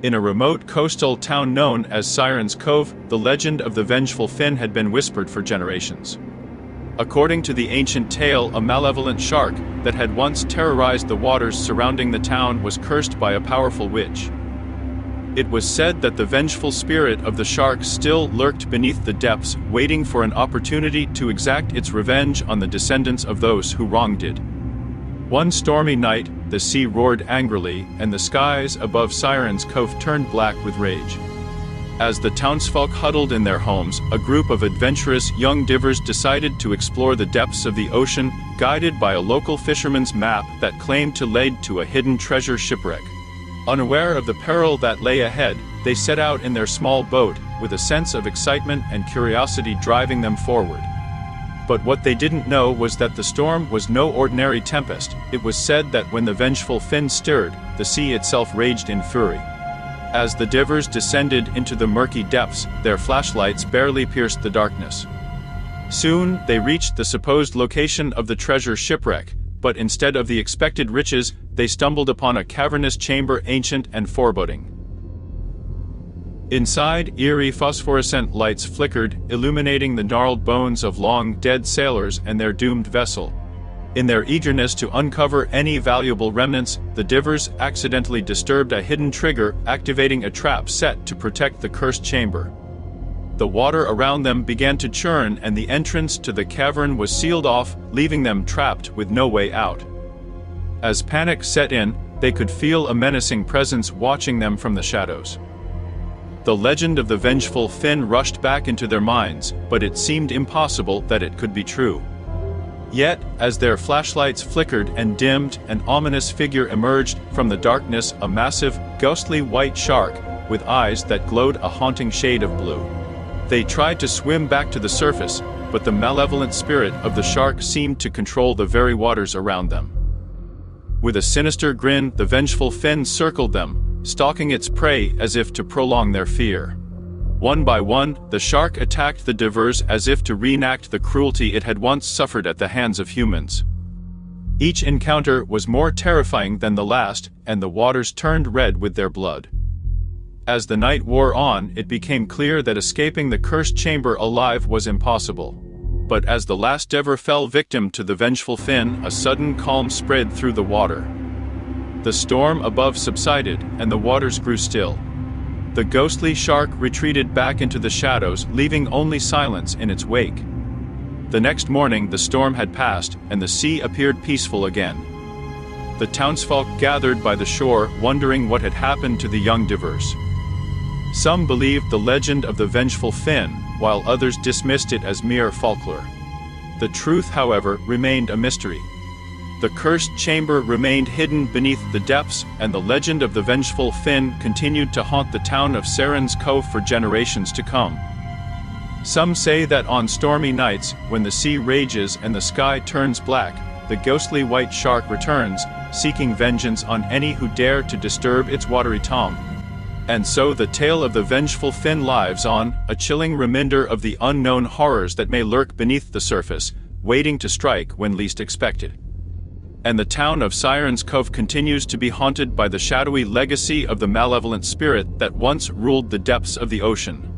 In a remote coastal town known as Siren's Cove, the legend of the vengeful fin had been whispered for generations. According to the ancient tale, a malevolent shark that had once terrorized the waters surrounding the town was cursed by a powerful witch. It was said that the vengeful spirit of the shark still lurked beneath the depths, waiting for an opportunity to exact its revenge on the descendants of those who wronged it. One stormy night, the sea roared angrily, and the skies above Siren's Cove turned black with rage. As the townsfolk huddled in their homes, a group of adventurous young divers decided to explore the depths of the ocean, guided by a local fisherman's map that claimed to lead to a hidden treasure shipwreck. Unaware of the peril that lay ahead, they set out in their small boat, with a sense of excitement and curiosity driving them forward. But what they didn't know was that the storm was no ordinary tempest. It was said that when the vengeful fin stirred, the sea itself raged in fury. As the divers descended into the murky depths, their flashlights barely pierced the darkness. Soon, they reached the supposed location of the treasure shipwreck, but instead of the expected riches, they stumbled upon a cavernous chamber ancient and foreboding. Inside, eerie phosphorescent lights flickered, illuminating the gnarled bones of long-dead sailors and their doomed vessel. In their eagerness to uncover any valuable remnants, the divers accidentally disturbed a hidden trigger, activating a trap set to protect the cursed chamber. The water around them began to churn and the entrance to the cavern was sealed off, leaving them trapped with no way out. As panic set in, they could feel a menacing presence watching them from the shadows. The legend of the vengeful fin rushed back into their minds, but it seemed impossible that it could be true. Yet, as their flashlights flickered and dimmed, an ominous figure emerged from the darkness, a massive, ghostly white shark, with eyes that glowed a haunting shade of blue. They tried to swim back to the surface, but the malevolent spirit of the shark seemed to control the very waters around them. With a sinister grin, the vengeful fin circled them, stalking its prey as if to prolong their fear. One by one, the shark attacked the divers as if to reenact the cruelty it had once suffered at the hands of humans. Each encounter was more terrifying than the last, and the waters turned red with their blood. As the night wore on, it became clear that escaping the cursed chamber alive was impossible. But as the last diver fell victim to the vengeful fin, a sudden calm spread through the water. The storm above subsided, and the waters grew still. The ghostly shark retreated back into the shadows, leaving only silence in its wake. The next morning, the storm had passed, and the sea appeared peaceful again. The townsfolk gathered by the shore, wondering what had happened to the young divers. Some believed the legend of the vengeful fin, while others dismissed it as mere folklore. The truth, however, remained a mystery. The cursed chamber remained hidden beneath the depths, and the legend of the vengeful fin continued to haunt the town of Siren's Cove for generations to come. Some say that on stormy nights, when the sea rages and the sky turns black, the ghostly white shark returns, seeking vengeance on any who dare to disturb its watery tomb. And so the tale of the vengeful fin lives on, a chilling reminder of the unknown horrors that may lurk beneath the surface, waiting to strike when least expected. And the town of Siren's Cove continues to be haunted by the shadowy legacy of the malevolent spirit that once ruled the depths of the ocean.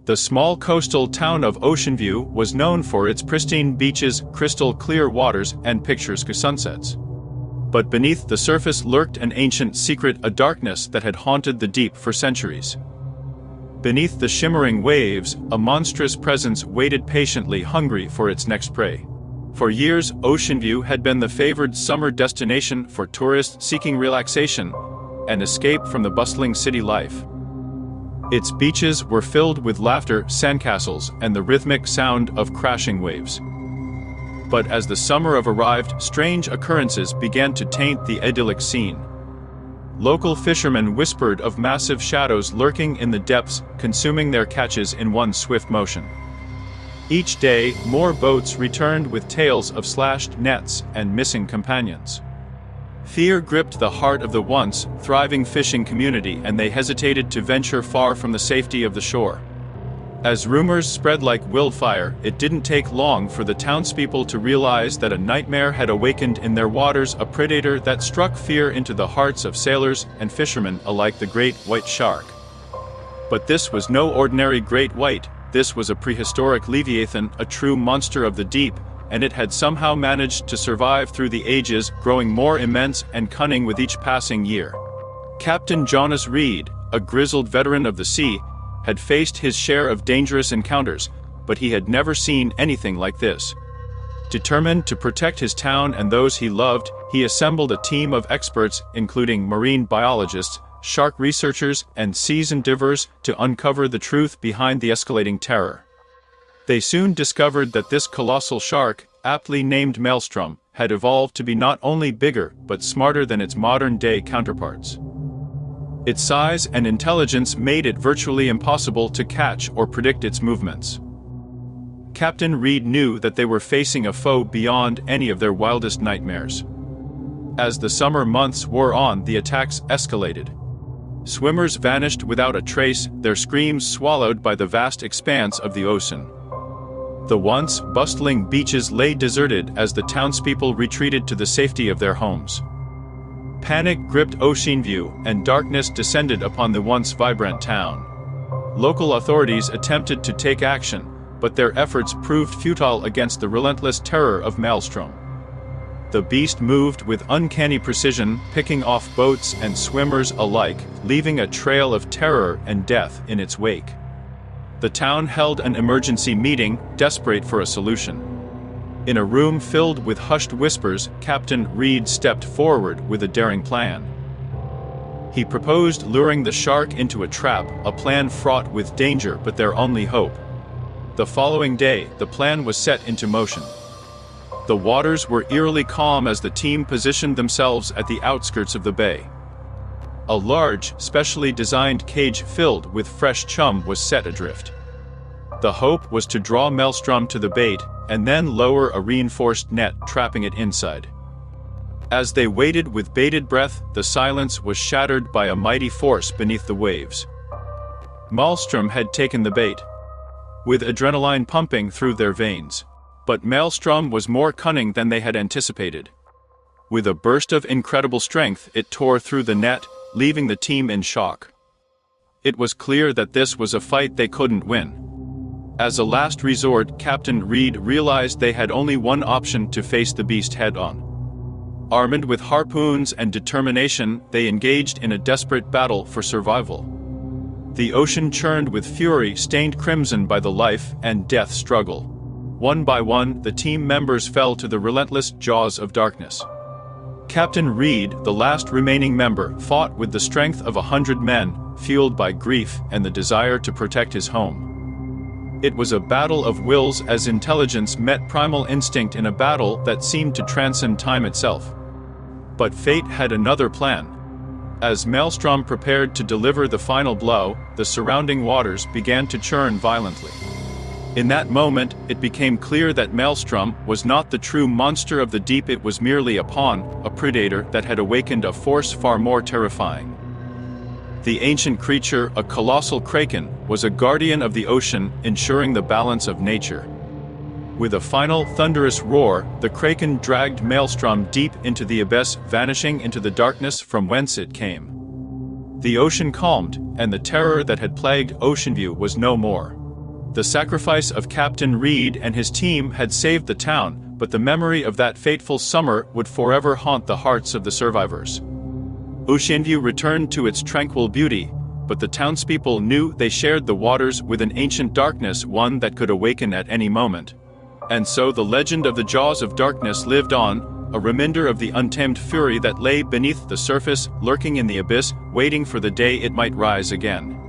The small coastal town of Oceanview was known for its pristine beaches, crystal clear waters, and picturesque sunsets. But beneath the surface lurked an ancient secret, a darkness that had haunted the deep for centuries. Beneath the shimmering waves, a monstrous presence waited patiently, hungry for its next prey. For years, Oceanview had been the favored summer destination for tourists seeking relaxation and escape from the bustling city life. Its beaches were filled with laughter, sandcastles, and the rhythmic sound of crashing waves. But as the summer arrived, strange occurrences began to taint the idyllic scene. Local fishermen whispered of massive shadows lurking in the depths, consuming their catches in one swift motion. Each day, more boats returned with tales of slashed nets and missing companions. Fear gripped the heart of the once thriving fishing community, and they hesitated to venture far from the safety of the shore. As rumors spread like wildfire, it didn't take long for the townspeople to realize that a nightmare had awakened in their waters, a predator that struck fear into the hearts of sailors and fishermen alike, the great white shark. But this was no ordinary great white, this was a prehistoric leviathan, a true monster of the deep, and it had somehow managed to survive through the ages, growing more immense and cunning with each passing year. Captain Jonas Reed, a grizzled veteran of the sea, had faced his share of dangerous encounters, but he had never seen anything like this. Determined to protect his town and those he loved, he assembled a team of experts, including marine biologists, shark researchers, and seasoned divers, to uncover the truth behind the escalating terror. They soon discovered that this colossal shark, aptly named Maelstrom, had evolved to be not only bigger but smarter than its modern-day counterparts. Its size and intelligence made it virtually impossible to catch or predict its movements. Captain Reed knew that they were facing a foe beyond any of their wildest nightmares. As the summer months wore on, the attacks escalated. Swimmers vanished without a trace, their screams swallowed by the vast expanse of the ocean. The once bustling beaches lay deserted as the townspeople retreated to the safety of their homes. Panic gripped Oceanview, and darkness descended upon the once vibrant town. Local authorities attempted to take action, but their efforts proved futile against the relentless terror of Maelstrom. The beast moved with uncanny precision, picking off boats and swimmers alike, leaving a trail of terror and death in its wake. The town held an emergency meeting, desperate for a solution. In a room filled with hushed whispers, Captain Reed stepped forward with a daring plan. He proposed luring the shark into a trap, a plan fraught with danger but their only hope. The following day, the plan was set into motion. The waters were eerily calm as the team positioned themselves at the outskirts of the bay. A large, specially designed cage filled with fresh chum was set adrift. The hope was to draw Maelstrom to the bait, and then lower a reinforced net, trapping it inside. As they waited with bated breath, the silence was shattered by a mighty force beneath the waves. Maelstrom had taken the bait, with adrenaline pumping through their veins. But Maelstrom was more cunning than they had anticipated. With a burst of incredible strength, it tore through the net, leaving the team in shock. It was clear that this was a fight they couldn't win. As a last resort, Captain Reed realized they had only one option: to face the beast head-on. Armed with harpoons and determination, they engaged in a desperate battle for survival. The ocean churned with fury, stained crimson by the life and death struggle. One by one, the team members fell to the relentless jaws of darkness. Captain Reed, the last remaining member, fought with the strength of 100 men, fueled by grief and the desire to protect his home. It was a battle of wills as intelligence met primal instinct in a battle that seemed to transcend time itself. But fate had another plan. As Maelstrom prepared to deliver the final blow, the surrounding waters began to churn violently. In that moment, it became clear that Maelstrom was not the true monster of the deep, it was merely a pawn, a predator that had awakened a force far more terrifying. The ancient creature, a colossal Kraken, was a guardian of the ocean, ensuring the balance of nature. With a final thunderous roar, the Kraken dragged Maelstrom deep into the abyss, vanishing into the darkness from whence it came. The ocean calmed, and the terror that had plagued Oceanview was no more. The sacrifice of Captain Reed and his team had saved the town, but the memory of that fateful summer would forever haunt the hearts of the survivors. Oceanview returned to its tranquil beauty, but the townspeople knew they shared the waters with an ancient darkness, one that could awaken at any moment. And so the legend of the Jaws of Darkness lived on, a reminder of the untamed fury that lay beneath the surface, lurking in the abyss, waiting for the day it might rise again.